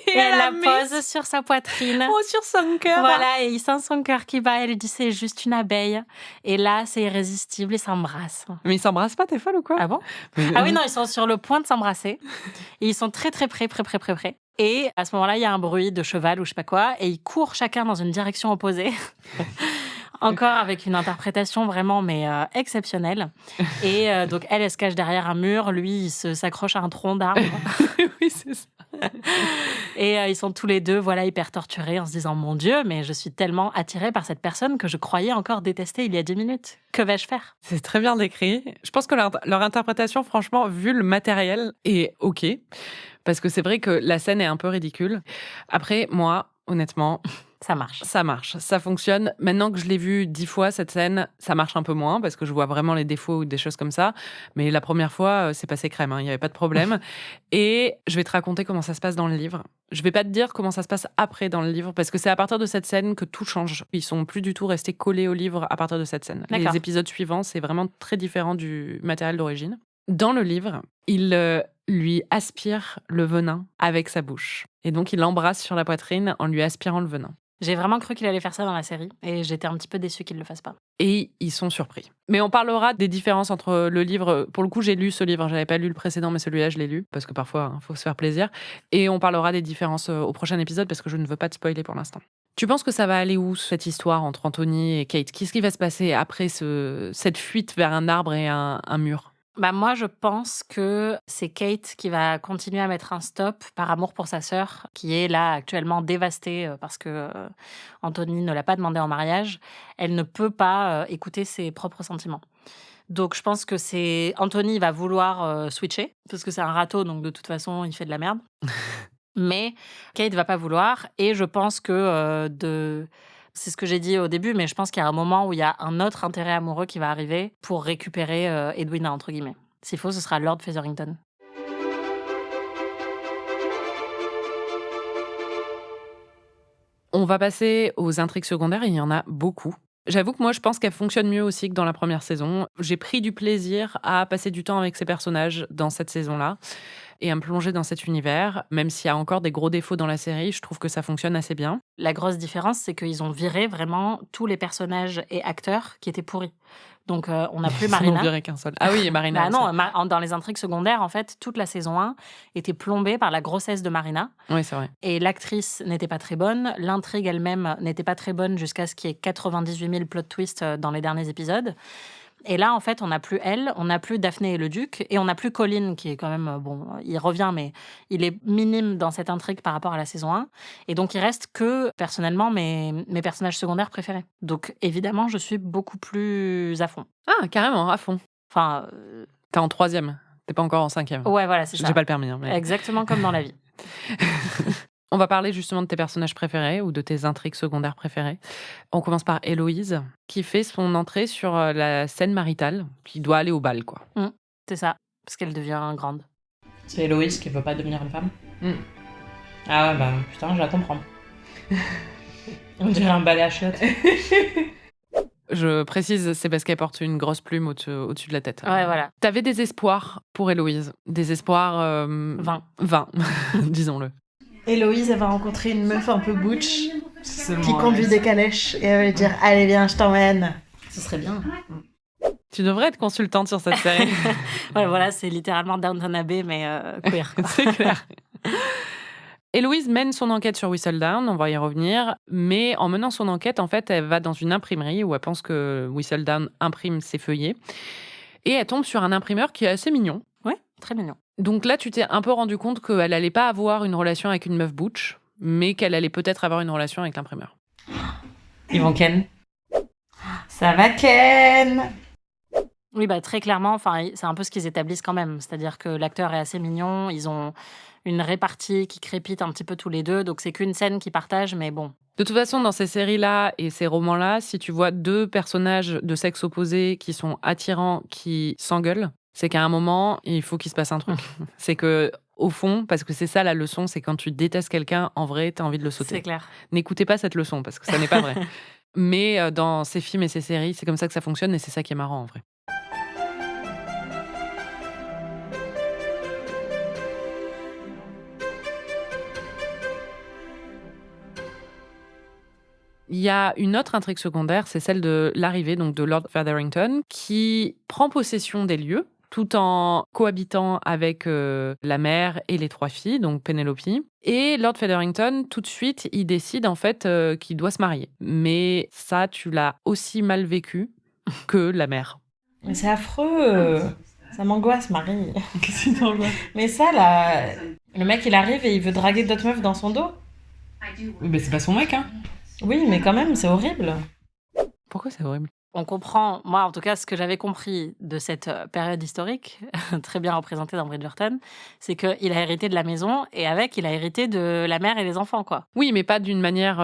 et elle la pose sur sa poitrine. Oh, sur son cœur. Voilà, et il sent son cœur qui bat. Elle lui dit c'est juste une abeille. Et là, c'est irrésistible. Ils s'embrassent. Mais ils s'embrassent pas, t'es folle ou quoi? Ah bon? Ah oui, non, ils sont sur le point de s'embrasser. Et ils sont très, très près. Et à ce moment-là, il y a un bruit de cheval ou je sais pas quoi. Et ils courent chacun dans une direction opposée. Encore avec une interprétation vraiment exceptionnelle. Et donc, elle se cache derrière un mur. Lui, il s'accroche à un tronc d'arbre. Oui, c'est ça. Et ils sont tous les deux hyper torturés en se disant « Mon Dieu, mais je suis tellement attirée par cette personne que je croyais encore détester il y a 10 minutes. Que vais-je faire ?» C'est très bien décrit. Je pense que leur interprétation, franchement, vu le matériel, est OK. Parce que c'est vrai que la scène est un peu ridicule. Après, moi, honnêtement... Ça marche. Ça marche, ça fonctionne. Maintenant que je l'ai vue 10 fois, cette scène, ça marche un peu moins parce que je vois vraiment les défauts ou des choses comme ça. Mais la première fois, c'est passé crème, il n'y avait pas de problème. Et je vais te raconter comment ça se passe dans le livre. Je vais pas te dire comment ça se passe après dans le livre parce que c'est à partir de cette scène que tout change. Ils sont plus du tout restés collés au livre à partir de cette scène. D'accord. Les épisodes suivants, c'est vraiment très différent du matériel d'origine. Dans le livre, il lui aspire le venin avec sa bouche. Et donc, il l'embrasse sur la poitrine en lui aspirant le venin. J'ai vraiment cru qu'il allait faire ça dans la série et j'étais un petit peu déçue qu'il le fasse pas. Et ils sont surpris. Mais on parlera des différences entre le livre. Pour le coup, j'ai lu ce livre. J'avais pas lu le précédent, mais celui-là, je l'ai lu parce que parfois, il faut se faire plaisir. Et on parlera des différences au prochain épisode parce que je ne veux pas te spoiler pour l'instant. Tu penses que ça va aller où, cette histoire entre Anthony et Kate? Qu'est-ce qui va se passer après cette fuite vers un arbre et un mur? Bah moi, je pense que c'est Kate qui va continuer à mettre un stop par amour pour sa sœur, qui est là actuellement dévastée parce que Anthony ne l'a pas demandé en mariage. Elle ne peut pas écouter ses propres sentiments. Donc je pense que c'est Anthony va vouloir switcher, parce que c'est un râteau, donc de toute façon, il fait de la merde. Mais Kate va pas vouloir, et je pense que c'est ce que j'ai dit au début, mais je pense qu'il y a un moment où il y a un autre intérêt amoureux qui va arriver pour récupérer Edwina, entre guillemets. S'il faut, ce sera Lord Featherington. On va passer aux intrigues secondaires, il y en a beaucoup. J'avoue que moi, je pense qu'elle fonctionne mieux aussi que dans la première saison. J'ai pris du plaisir à passer du temps avec ces personnages dans cette saison-là et à me plonger dans cet univers. Même s'il y a encore des gros défauts dans la série, je trouve que ça fonctionne assez bien. La grosse différence, c'est qu'ils ont viré vraiment tous les personnages et acteurs qui étaient pourris. Donc, on n'a plus Ils en ont Marina. viré qu'un seul. Ah oui, et Marina. Bah non, dans les intrigues secondaires, en fait, toute la saison 1 était plombée par la grossesse de Marina. Oui, c'est vrai. Et l'actrice n'était pas très bonne. L'intrigue elle-même n'était pas très bonne jusqu'à ce qu'il y ait 98 000 plot twists dans les derniers épisodes. Et là, en fait, on n'a plus elle, on n'a plus Daphné et le Duc, et on n'a plus Colin, qui est quand même, bon, il revient, mais il est minime dans cette intrigue par rapport à la saison 1. Et donc, il reste que, personnellement, mes personnages secondaires préférés. Donc, évidemment, je suis beaucoup plus à fond. Ah, carrément, à fond. Enfin, T'es en 3e. T'es pas encore en 5e. ouais, voilà, c'est ça. J'ai pas le permis. Hein, mais... Exactement comme dans la vie. On va parler justement de tes personnages préférés ou de tes intrigues secondaires préférées. On commence par Héloïse, qui fait son entrée sur la scène maritale, qui doit aller au bal, quoi. C'est ça, parce qu'elle devient grande. C'est Héloïse qui veut pas devenir une femme. Mm. Ah ouais, bah putain, je la comprends. On dirait un balai à chiottes. Je précise, c'est parce qu'elle porte une grosse plume au-dessus de la tête. Ouais, voilà. T'avais des espoirs pour Héloïse. Des espoirs... 20, disons-le. Héloïse, elle va rencontrer une meuf un peu butch qui conduit des calèches et elle va lui dire « Allez, viens, je t'emmène ». Ce serait bien. Tu devrais être consultante sur cette série. Ouais, voilà, c'est littéralement Downton Abbey, mais queer. C'est clair. Héloïse mène son enquête sur Whistledown, on va y revenir, mais en menant son enquête, en fait, elle va dans une imprimerie où elle pense que Whistledown imprime ses feuillets. Et elle tombe sur un imprimeur qui est assez mignon. Ouais, très mignon. Donc là, tu t'es un peu rendu compte qu'elle allait pas avoir une relation avec une meuf butch, mais qu'elle allait peut-être avoir une relation avec l'imprimeur. Ils vont Ken. Ça va Ken. Oui, bah très clairement, enfin, c'est un peu ce qu'ils établissent quand même. C'est-à-dire que l'acteur est assez mignon, ils ont une répartie qui crépite un petit peu tous les deux, donc c'est qu'une scène qu'ils partagent, mais bon. De toute façon, dans ces séries-là et ces romans-là, si tu vois deux personnages de sexe opposé qui sont attirants, qui s'engueulent, c'est qu'à un moment, il faut qu'il se passe un truc. C'est que, au fond, parce que c'est ça la leçon, c'est quand tu détestes quelqu'un, en vrai, t'as envie de le sauter. C'est clair. N'écoutez pas cette leçon, parce que ça n'est pas vrai. Mais dans ces films et ces séries, c'est comme ça que ça fonctionne et c'est ça qui est marrant, en vrai. Il y a une autre intrigue secondaire, c'est celle de l'arrivée donc de Lord Featherington, qui prend possession des lieux tout en cohabitant avec la mère et les 3 filles, donc Penelope. Et Lord Featherington, tout de suite, il décide en fait qu'il doit se marier. Mais ça, tu l'as aussi mal vécu que la mère. Mais c'est affreux. Ça m'angoisse, Marie. Qu'est-ce qui t'angoisse ? Mais ça, là... Le mec, il arrive et il veut draguer d'autres meufs dans son dos. Oui, mais c'est pas son mec, hein. Oui, mais quand même, c'est horrible. Pourquoi c'est horrible ? On comprend, moi en tout cas, ce que j'avais compris de cette période historique, très bien représentée dans Bridgerton, c'est qu'il a hérité de la maison et avec, il a hérité de la mère et les enfants, quoi. Oui, mais pas d'une manière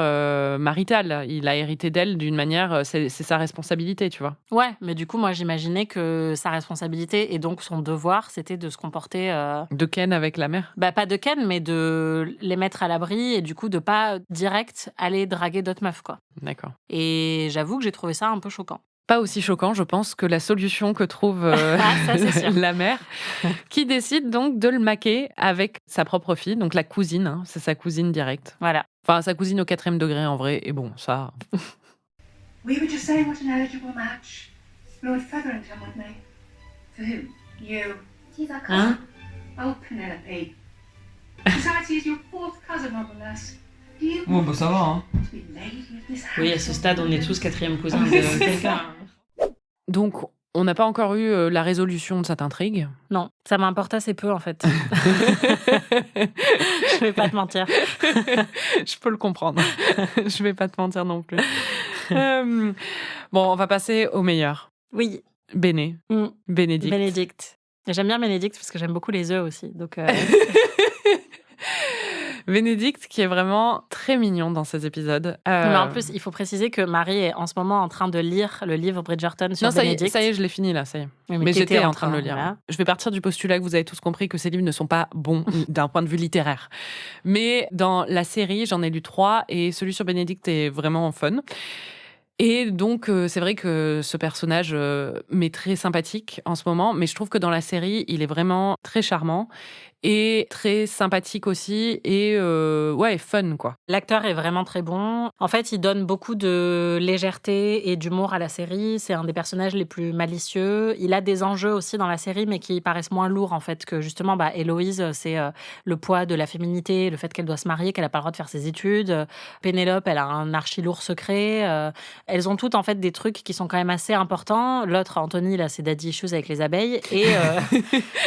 maritale. Il a hérité d'elle d'une manière, c'est sa responsabilité, tu vois. Ouais, mais du coup, moi j'imaginais que sa responsabilité et donc son devoir, c'était de se comporter... De Ken avec la mère ? Bah, pas de Ken, mais de les mettre à l'abri et du coup de pas direct aller draguer d'autres meufs, quoi. D'accord. Et j'avoue que j'ai trouvé ça un peu choquant. Pas aussi choquant, je pense, que la solution que trouve ça, c'est sûr. la mère, qui décide donc de le maquer avec sa propre fille, donc la cousine, hein, c'est sa cousine directe. Voilà. Enfin, sa cousine au 4e degré en vrai, et bon, ça... We were just saying what an eligible match Lord Featherington would make. For who? You. He's our cousin. Oh, Penelope. Besides, he's your 4th cousin, more or less. Do you Bon, bah ça va, hein. want to be lady of this house? Oui, à ce stade, on est tous 4e cousins de quelqu'un. Donc, on n'a pas encore eu la résolution de cette intrigue. Non, ça m'importe assez peu en fait. Je vais pas te mentir. Je peux le comprendre. Je vais pas te mentir non plus. Bon, on va passer au meilleur. Oui. Béné. Bénédicte. Bénédicte. J'aime bien Bénédicte parce que j'aime beaucoup les œufs aussi. Donc Bénédicte qui est vraiment très mignon dans ces épisodes. Mais en plus, il faut préciser que Marie est en ce moment en train de lire le livre Bridgerton sur Bénédicte. Ça y est, je l'ai fini là, ça y est. Oui, mais j'étais en train de le lire. Voilà. Je vais partir du postulat que vous avez tous compris que ces livres ne sont pas bons d'un point de vue littéraire. Mais dans la série, j'en ai lu 3 et celui sur Bénédicte est vraiment fun. Et donc, c'est vrai que ce personnage m'est très sympathique en ce moment, mais je trouve que dans la série, il est vraiment très charmant et très sympathique aussi et ouais, fun, quoi. L'acteur est vraiment très bon. En fait, il donne beaucoup de légèreté et d'humour à la série. C'est un des personnages les plus malicieux. Il a des enjeux aussi dans la série, mais qui paraissent moins lourds, en fait, que justement, Héloïse, c'est le poids de la féminité, le fait qu'elle doit se marier, qu'elle n'a pas le droit de faire ses études. Pénélope, elle a un archi-lourd secret. Elles ont toutes, en fait, des trucs qui sont quand même assez importants. L'autre, Anthony, là, c'est daddy issues avec les abeilles. Et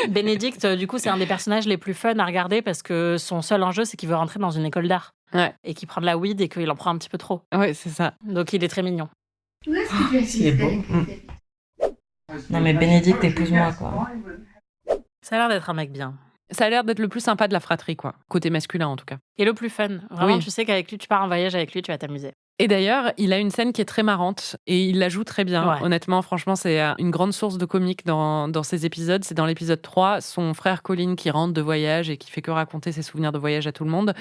Bénédicte, du coup, c'est un des personnages les plus fun à regarder parce que son seul enjeu, c'est qu'il veut rentrer dans une école d'art. Ouais. Et qu'il prend de la weed et qu'il en prend un petit peu trop. Ouais, c'est ça. Donc il est très mignon. Il est beau. Non mais Bénédicte, épouse-moi, quoi. Ça a l'air d'être un mec bien. Ça a l'air d'être le plus sympa de la fratrie, quoi. Côté masculin, en tout cas. Et le plus fun. Vraiment, Oui. Tu sais qu'avec lui, tu pars en voyage avec lui, tu vas t'amuser. Et d'ailleurs, il a une scène qui est très marrante et il la joue très bien. Ouais. Honnêtement, franchement, c'est une grande source de comique dans ces épisodes. C'est dans l'épisode 3, son frère Colin qui rentre de voyage et qui fait que raconter ses souvenirs de voyage à tout le monde.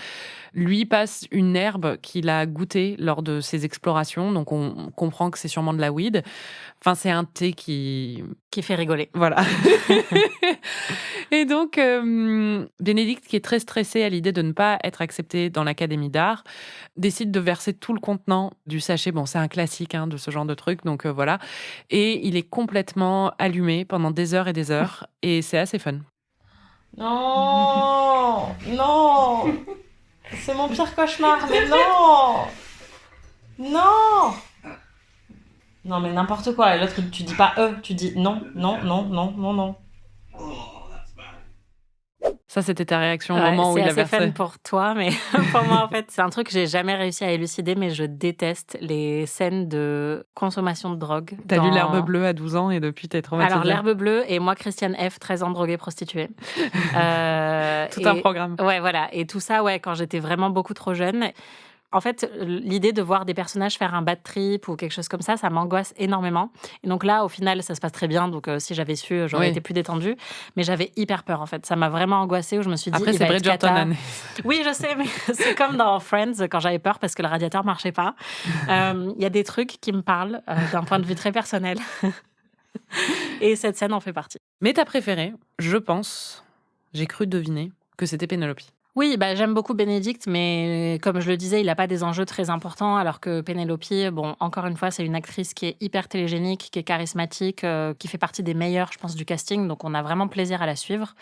Lui passe une herbe qu'il a goûtée lors de ses explorations. Donc, on comprend que c'est sûrement de la weed. Enfin, c'est un thé qui fait rigoler. Voilà. Et donc, Bénédicte, qui est très stressée à l'idée de ne pas être acceptée dans l'Académie d'art, décide de verser tout le contenant du sachet. Bon, c'est un classique de ce genre de truc, donc voilà. Et il est complètement allumé pendant des heures et des heures, et c'est assez fun. Non, non, c'est mon pire cauchemar, mais non, non. Non mais n'importe quoi. Et l'autre, tu dis pas tu dis non, non, non, non, non, non. Ça, c'était ta réaction au moment où il a versé. C'est assez fun pour toi, mais pour moi, en fait, c'est un truc que j'ai jamais réussi à élucider, mais je déteste les scènes de consommation de drogue. T'as lu L'Herbe Bleue à 12 ans et depuis, t'es traumatisée. Alors, L'Herbe Bleue et moi, Christiane F., 13 ans, droguée, prostituée. Tout un programme. Ouais, voilà. Et tout ça, ouais, quand j'étais vraiment beaucoup trop jeune. En fait, l'idée de voir des personnages faire un bad trip ou quelque chose comme ça m'angoisse énormément. Et donc là, au final, ça se passe très bien. Donc si j'avais su, j'aurais été plus détendue. Mais j'avais hyper peur, en fait. Ça m'a vraiment angoissée, où je me suis dit... Après, c'est Bridgerton, Anne. Oui, je sais, mais c'est comme dans Friends, quand j'avais peur parce que le radiateur marchait pas. Il y a des trucs qui me parlent d'un point de vue très personnel. Et cette scène en fait partie. Mais ta préférée, je pense, j'ai cru deviner que c'était Pénélope. Oui, j'aime beaucoup Bénédicte, mais comme je le disais, il n'a pas des enjeux très importants, alors que Pénélope, bon, encore une fois, c'est une actrice qui est hyper télégénique, qui est charismatique, qui fait partie des meilleures, je pense, du casting, donc on a vraiment plaisir à la suivre.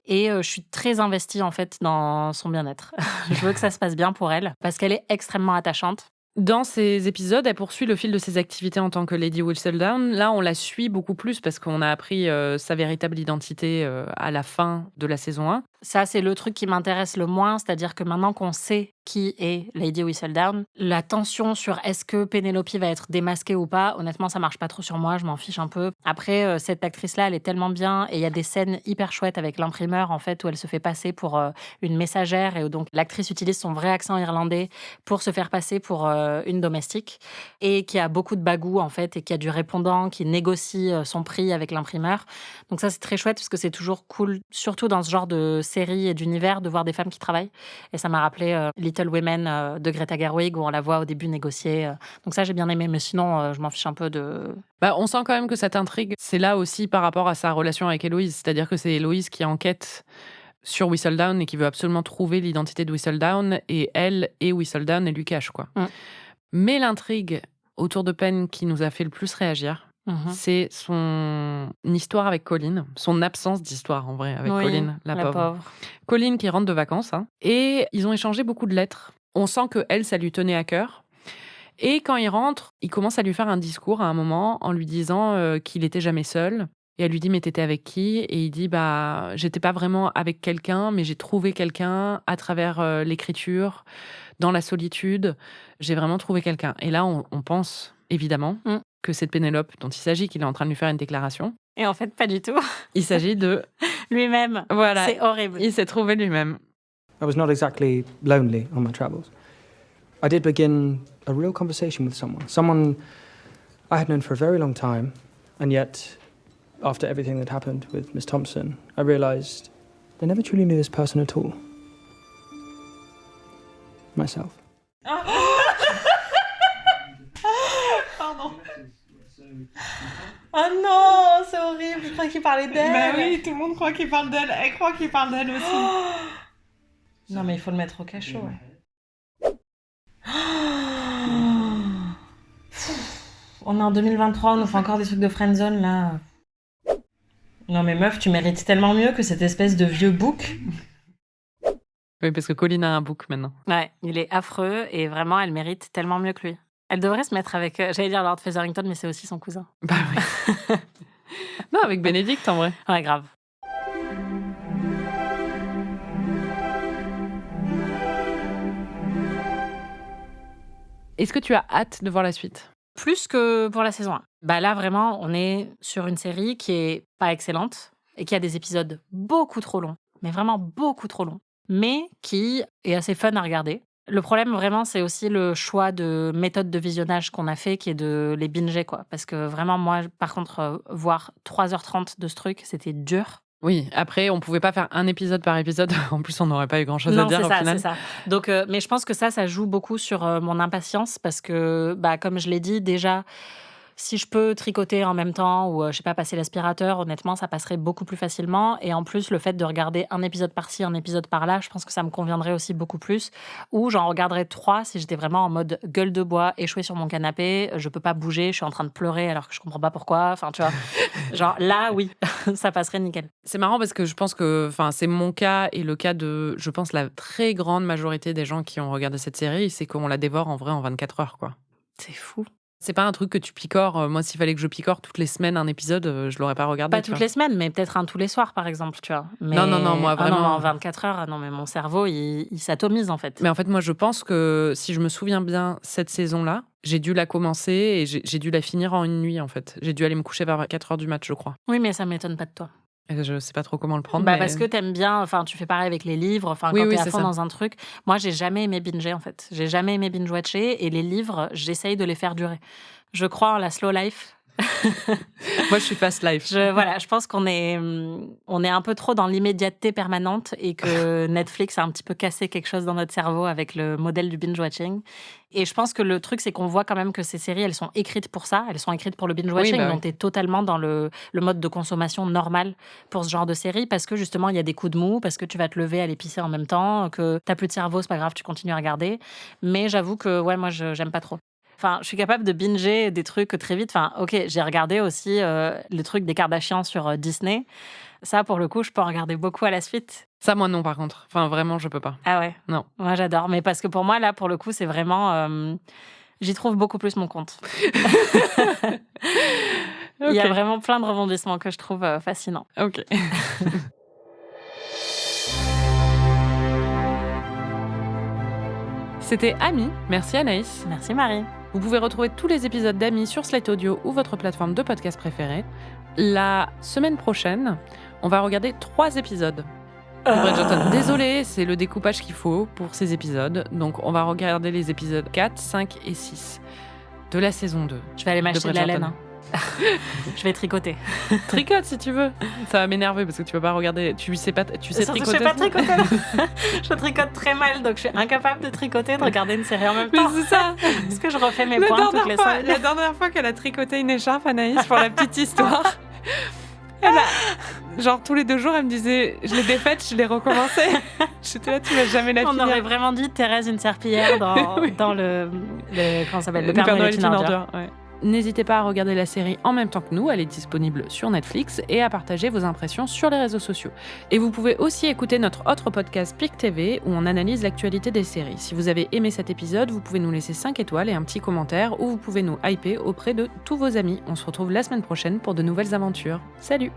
Et je suis très investie, en fait, dans son bien-être. Je veux que ça se passe bien pour elle, parce qu'elle est extrêmement attachante. Dans ces épisodes, elle poursuit le fil de ses activités en tant que Lady Whistledown. Là, on la suit beaucoup plus parce qu'on a appris sa véritable identité à la fin de la saison 1. Ça, c'est le truc qui m'intéresse le moins, c'est-à-dire que maintenant qu'on sait qui est Lady Whistledown, la tension sur est-ce que Pénélope va être démasquée ou pas, honnêtement, ça marche pas trop sur moi, je m'en fiche un peu. Après, cette actrice-là, elle est tellement bien et il y a des scènes hyper chouettes avec l'imprimeur, en fait, où elle se fait passer pour une messagère et où donc l'actrice utilise son vrai accent irlandais pour se faire passer pour une domestique et qui a beaucoup de bagou, en fait, et qui a du répondant, qui négocie son prix avec l'imprimeur. Donc ça, c'est très chouette parce que c'est toujours cool, surtout dans ce genre de série et d'univers, de voir des femmes qui travaillent. Et ça m'a rappelé Little Women de Greta Gerwig, où on la voit au début négocier. Donc ça, j'ai bien aimé, mais sinon, je m'en fiche un peu de... On sent quand même que cette intrigue, c'est là aussi par rapport à sa relation avec Héloïse. C'est-à-dire que c'est Héloïse qui enquête sur Whistledown et qui veut absolument trouver l'identité de Whistledown, et elle et Whistledown, elle lui cache, quoi. Mais l'intrigue autour de Penn qui nous a fait le plus réagir, c'est son histoire avec Colin, son absence d'histoire en vrai avec Colin, la pauvre. Colin qui rentre de vacances, et ils ont échangé beaucoup de lettres. On sent que elle, ça lui tenait à cœur. Et quand il rentre, il commence à lui faire un discours à un moment en lui disant qu'il était jamais seul. Et elle lui dit, mais t'étais avec qui? Et il dit, j'étais pas vraiment avec quelqu'un, mais j'ai trouvé quelqu'un à travers l'écriture, dans la solitude. J'ai vraiment trouvé quelqu'un. Et là, on pense évidemment que c'est de Pénélope dont il s'agit, qu'il est en train de lui faire une déclaration. Et en fait, pas du tout. Il s'agit de... lui-même. Voilà. C'est horrible. Il s'est trouvé lui-même. I was not exactly lonely on my travels. I did begin a real conversation with someone I had known for a very long time, and yet, after everything that happened with Miss Thompson, I realized I never truly knew this person at all. Myself. Oh non, c'est horrible, je crois qu'il parlait d'elle. Bah oui, tout le monde croit qu'il parle d'elle. Elle croit qu'il parle d'elle aussi. Non, mais il faut le mettre au cachot, ouais. On est en 2023, on nous fait encore des trucs de friendzone, là. Non, mais meuf, tu mérites tellement mieux que cette espèce de vieux bouc. Oui, parce que Colline a un book maintenant. Ouais, il est affreux et vraiment, elle mérite tellement mieux que lui. Elle devrait se mettre avec, j'allais dire Lord Featherington, mais c'est aussi son cousin. Bah oui. Non, avec Bénédicte en vrai. Ouais, grave. Est-ce que tu as hâte de voir la suite? Plus que pour la saison 1. Bah là, vraiment, on est sur une série qui est pas excellente et qui a des épisodes beaucoup trop longs, mais vraiment beaucoup trop longs, mais qui est assez fun à regarder. Le problème, vraiment, c'est aussi le choix de méthode de visionnage qu'on a fait, qui est de les binger, quoi. Parce que vraiment, moi, par contre, voir 3h30 de ce truc, c'était dur. Oui, après, on pouvait pas faire un épisode par épisode. En plus, on n'aurait pas eu grand-chose à dire au final. Non, c'est ça. Donc, mais je pense que ça joue beaucoup sur mon impatience parce que, bah, comme je l'ai dit, déjà, si je peux tricoter en même temps ou, je sais pas, passer l'aspirateur, honnêtement, ça passerait beaucoup plus facilement. Et en plus, le fait de regarder un épisode par-ci, un épisode par-là, je pense que ça me conviendrait aussi beaucoup plus. Ou j'en regarderais 3 si j'étais vraiment en mode gueule de bois, échouée sur mon canapé, je peux pas bouger, je suis en train de pleurer alors que je comprends pas pourquoi. Enfin, tu vois, genre là, oui, ça passerait nickel. C'est marrant parce que je pense que c'est mon cas et le cas de, je pense, la très grande majorité des gens qui ont regardé cette série, c'est qu'on la dévore en vrai en 24 heures, quoi. C'est fou. C'est pas un truc que tu picores. Moi, s'il fallait que je picore toutes les semaines un épisode, je l'aurais pas regardé. Pas toutes les semaines, mais peut-être un tous les soirs, par exemple, tu vois. Mais... Non, moi, vraiment. non, en 24 heures, non, mais mon cerveau, il s'atomise, en fait. Mais en fait, moi, je pense que, si je me souviens bien, cette saison-là, j'ai dû la commencer et j'ai dû la finir en une nuit, en fait. J'ai dû aller me coucher vers 4 heures du mat, je crois. Oui, mais ça m'étonne pas de toi. Je sais pas trop comment le prendre. Bah, mais... parce que t'aimes bien, enfin, tu fais pareil avec les livres, enfin, oui, quand t'es à c'est fond ça. dans un truc. Moi, j'ai jamais aimé binger, en fait. J'ai jamais aimé binge-watcher et les livres, j'essaye de les faire durer. Je crois en la slow life. Moi, je suis fast life. Je pense qu'on est un peu trop dans l'immédiateté permanente et que Netflix a un petit peu cassé quelque chose dans notre cerveau avec le modèle du binge-watching. Et je pense que le truc, c'est qu'on voit quand même que ces séries, elles sont écrites pour ça. Elles sont écrites pour le binge-watching. Oui, donc, t'es totalement dans le mode de consommation normal pour ce genre de série parce que justement, il y a des coups de mou, parce que tu vas te lever, aller pisser en même temps, que t'as plus de cerveau, c'est pas grave, tu continues à regarder. Mais j'avoue que, ouais, moi, j'aime pas trop. Enfin, je suis capable de binger des trucs très vite. Enfin, ok, j'ai regardé aussi les trucs des Kardashians sur Disney. Ça, pour le coup, je peux en regarder beaucoup à la suite. Ça, moi, non, par contre. Enfin, vraiment, je peux pas. Ah ouais? Non. Moi, j'adore. Mais parce que pour moi, là, pour le coup, c'est vraiment... j'y trouve beaucoup plus mon compte. Il y a vraiment plein de rebondissements que je trouve fascinants. Ok. C'était Ami. Merci Anaïs. Merci Marie. Vous pouvez retrouver tous les épisodes d'Ami sur Slate Audio ou votre plateforme de podcast préférée. La semaine prochaine, on va regarder 3 épisodes. Bridgerton. Désolée, c'est le découpage qu'il faut pour ces épisodes. Donc, on va regarder les épisodes 4, 5 et 6 de la saison 2. Je vais aller m'acheter de la laine. Hein. Je vais tricoter. Tricote si tu veux. Ça va m'énerver parce que tu peux pas regarder. Tu sais tricoter. Je sais pas tricoter. Je tricote très mal, donc je suis incapable de tricoter, de regarder une série en même temps. Mais c'est ça. Parce que je refais mes points toutes les semaines. La dernière fois qu'elle a tricoté une écharpe, Anaïs, pour la petite histoire, genre tous les 2 jours, elle me disait, je l'ai défaite, je l'ai recommencée. J'étais là, tu vas jamais la finir. On aurait vraiment dit Thérèse une serpillière dans le comment ça s'appelle, le Père Noël est une ordure. Ouais. N'hésitez pas à regarder la série en même temps que nous, elle est disponible sur Netflix, et à partager vos impressions sur les réseaux sociaux. Et vous pouvez aussi écouter notre autre podcast PIC TV où on analyse l'actualité des séries. Si vous avez aimé cet épisode, vous pouvez nous laisser 5 étoiles et un petit commentaire, ou vous pouvez nous hyper auprès de tous vos amis. On se retrouve la semaine prochaine pour de nouvelles aventures. Salut!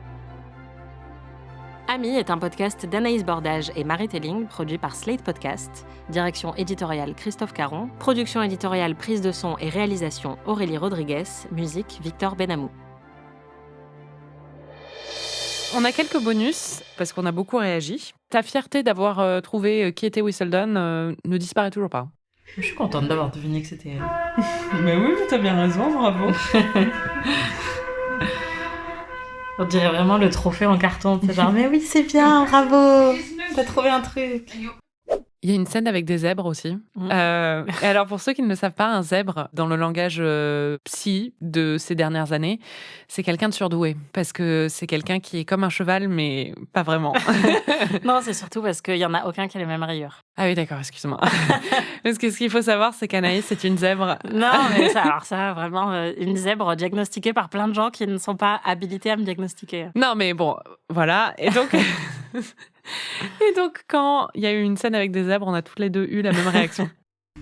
Ami est un podcast d'Anaïs Bordage et Marie Telling, produit par Slate Podcast. Direction éditoriale Christophe Caron. Production éditoriale, prise de son et réalisation Aurélie Rodriguez. Musique Victor Benamou. On a quelques bonus, parce qu'on a beaucoup réagi. Ta fierté d'avoir trouvé qui était Whistledown ne disparaît toujours pas. Je suis contente d'avoir deviné que c'était elle. Mais oui, t'as bien raison, bravo. On dirait vraiment le trophée en carton. C'est genre, mais oui, c'est bien, bravo. T'as trouvé un truc. Il y a une scène avec des zèbres aussi. Mm. Et alors, pour ceux qui ne le savent pas, un zèbre, dans le langage psy de ces dernières années, c'est quelqu'un de surdoué. Parce que c'est quelqu'un qui est comme un cheval, mais pas vraiment. Non, c'est surtout parce qu'il n'y en a aucun qui a les mêmes rayures. Ah oui, d'accord, excuse-moi. Parce que ce qu'il faut savoir, c'est qu'Anaïs, c'est une zèbre. Non, mais ça, vraiment, une zèbre diagnostiquée par plein de gens qui ne sont pas habilités à me diagnostiquer. Non, mais bon, voilà. Et donc... Et donc, quand il y a eu une scène avec des zèbres, on a toutes les deux eu la même réaction.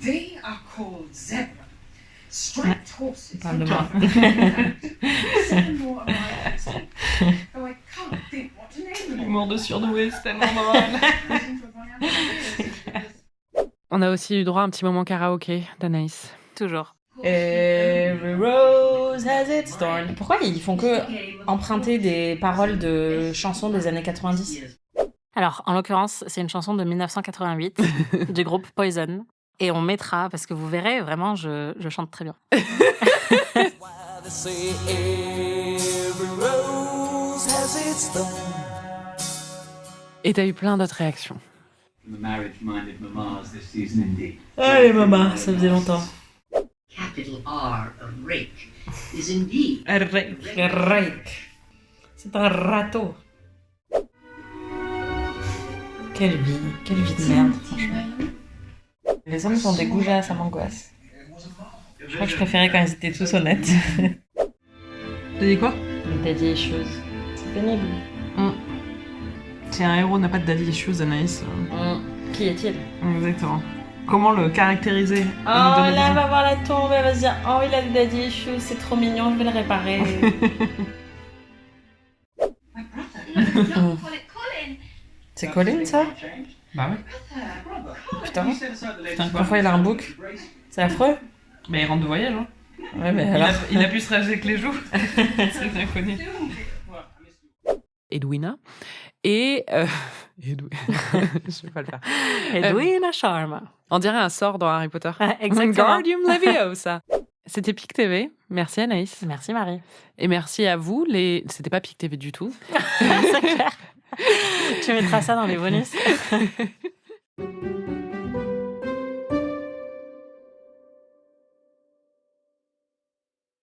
They are called zebra. Striped horses. Parle de moi. 7 more arrivals. Though I can't think what to name them. L'humour de surdoué, c'est tellement drôle. On a aussi eu droit à un petit moment karaoké d'Anaïs. Toujours. Every rose has its thorn. Pourquoi ils font que emprunter des paroles de chansons des années 90? Alors, en l'occurrence, c'est une chanson de 1988 du groupe Poison. Et on mettra, parce que vous verrez, vraiment, je chante très bien. Et t'as eu plein d'autres réactions. The marriage-minded mamas this season indeed. Allez, maman, ça faisait longtemps. Capital R of rake is indeed Rake. C'est un râteau. Quelle vie de merde, franchement. Les hommes sont des goujats, ça m'angoisse. Je crois que je préférais quand ils étaient tous honnêtes. T'as dit quoi? Daddy issues. C'est pénible. Si un héros n'a pas de daddy issues, Anaïs. Qui est-il? Exactement. Comment le caractériser? Oh là, va voir la tombe, elle va se dire oh il a des daddy issues, c'est trop mignon, je vais le réparer. C'est Colin ça? Bah ouais. Putain, parfois il a un bouc. C'est affreux. Mais il rentre de voyage, hein. Ouais, mais alors. Il a pu se raser avec les joues. C'est bien connu. Edwina. Et... Je vais pas le faire. Edwina Sharma. On dirait un sort dans Harry Potter. Exactement. Wingardium Leviosa. C'était Pic TV. Merci Anaïs. Merci Marie. Et merci à vous. C'était pas Pic TV du tout. C'est clair. Tu mettras ça dans les bonus.